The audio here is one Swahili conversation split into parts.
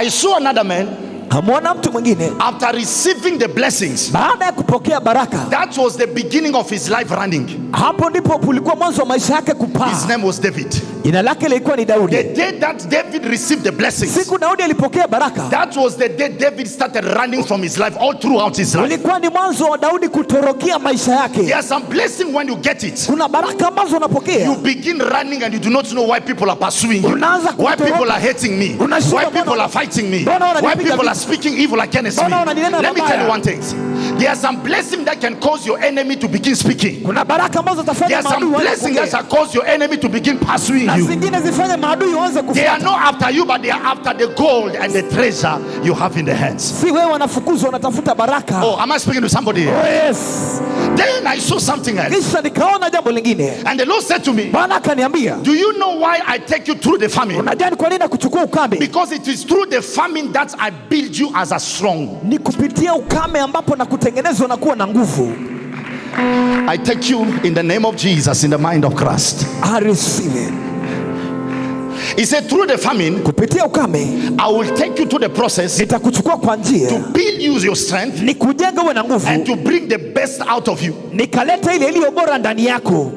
I saw another man. Hamwona mtu mwingine After receiving the blessings, baada ya kupokea baraka, that was the beginning of his life running. hapo ndipo kulikuwa mwanzo wa maisha yake kupaa. His name was David. Jina lake lilikuwa ni Daudi. The day that David received the blessings, Siku Daudi alipokea baraka, that was the day David started running from his life all throughout his life. ulikuwa ni mwanzo wa Daudi kutorokea maisha yake. There's some blessing when you get it. Kuna baraka ambazo unapokea, You begin running and you do not know why people are pursuing you, Unaanza why kutoroka. people are hating me, Unashindwa why mbona people are fighting me, mbona why wananipiga people vita? are speaking evil against me. Mbona wananena Let me mabaya? tell you one thing. There are some blessing that can cause your enemy to begin speaking. kuna baraka ambazo There zitafanya are some maadui waanze blessing that kuongea, shall cause your enemy to begin pursuing na you. zingine zifanye maadui waanze They are kufuata. not after you, but they are after the gold and the treasure you have in the hands. Si wewe wanafukuzwa, wanatafuta baraka. Oh, am I speaking to somebody Oh, here? yes. Then I saw something else. Kisha nikaona jambo lingine. And the Lord said to me, Bwana akaniambia, do you know why I take you through the famine? unajua ni kwa nini nakuchukua ukame? Because it is through the famine that I build you as a strong. Ni kupitia ukame ambapo nakutengenezwa na kuwa na nguvu. I take you in the name of Jesus, in the mind of Christ. I receive it. He said, through the famine, Kupitia ukame I will take you to the process nitakuchukua kwa njia, to build you your strength ni kujenga uwe na and nguvu, to bring the best out of you. nikaleta ile iliyo bora ndani yako.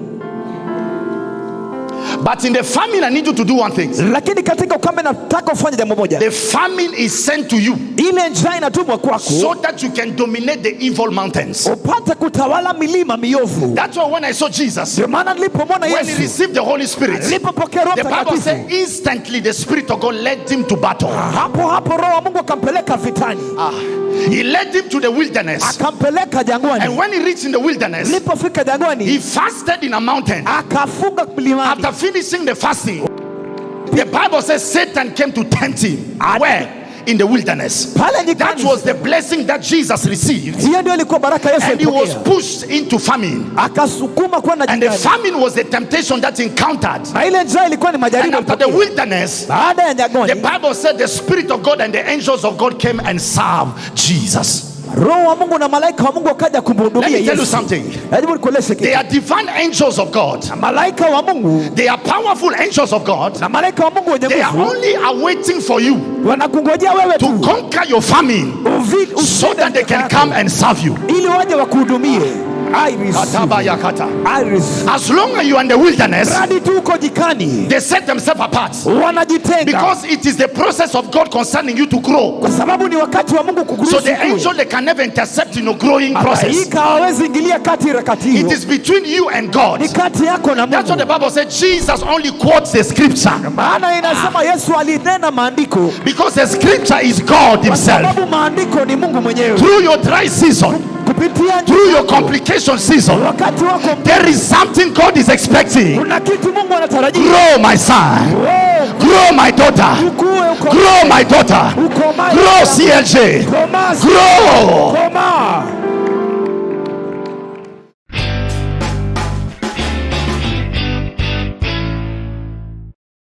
But in the famine, I need you to do one thing. Lakini katika ukame nataka ufanye jambo moja. The famine is sent to you Ile njaa inatumwa kwako so that you can dominate the evil mountains. upate kutawala milima miovu. That's why when I saw Jesus, Ndio maana nilipomwona when he Yesu, received the Holy Spirit, nilipopokea Roho the Bible Mtakatifu, said instantly the Spirit of God led him to battle. hapo hapo Roho wa Mungu akampeleka vitani, He led him to the wilderness. akampeleka And jangwani. when he reached in the wilderness, Nilipofika he jangwani fasted in a mountain. akafunga mlimani. After finishing the fasting, the Bible says Satan came to tempt him. Where? In the wilderness. Pale That nyikani. was the blessing that Jesus received. Hiyo ndio ilikuwa baraka Yesu And he was alipokea. pushed into famine. Akasukuma kwenda And the jangwani. famine was the temptation that he encountered. Na ile njaa ilikuwa ni And majaribu after the alipokea. wilderness, Baada ya the jangwani, Bible said the Spirit of God and the angels of God came and served Jesus. Roho wa Mungu na malaika wa Mungu wakaja Let kumhudumia me tell you Yesu. something. Hebu nikueleze They kitu. are divine angels of God. Malaika wa Mungu They are powerful angels of God. na malaika wa Mungu wenye They are nguvu only awaiting for you wanakungojea wewe to tu conquer your famine so that they can come and serve you. ili waje wakuhudumie. I receive. I receive. As long as you are in the wilderness, Radi tu uko jikani, they set themselves apart wanajitenga because it is the process of God concerning you to grow. kwa sababu ni wakati wa Mungu So kukuruhusu the kukua. angel, they can never intercept in your growing process. Malaika hawezi ingilia kati ya kati It hiyo. is between you and God. Ni kati yako na That's what the Mungu. Bible said. Jesus only quotes the scripture Maana inasema Yesu alinena maandiko because the scripture is God kwa himself. sababu maandiko ni Mungu mwenyewe. Through your dry season, Kupitia through your complication season, wakati wako there is something God is expecting. kuna kitu Mungu anatarajia. Grow, my son. Wewe Grow, my daughter. ukue, uko Grow, my daughter. ukomae. Grow, CLJ. Komaa. Grow. Komaa.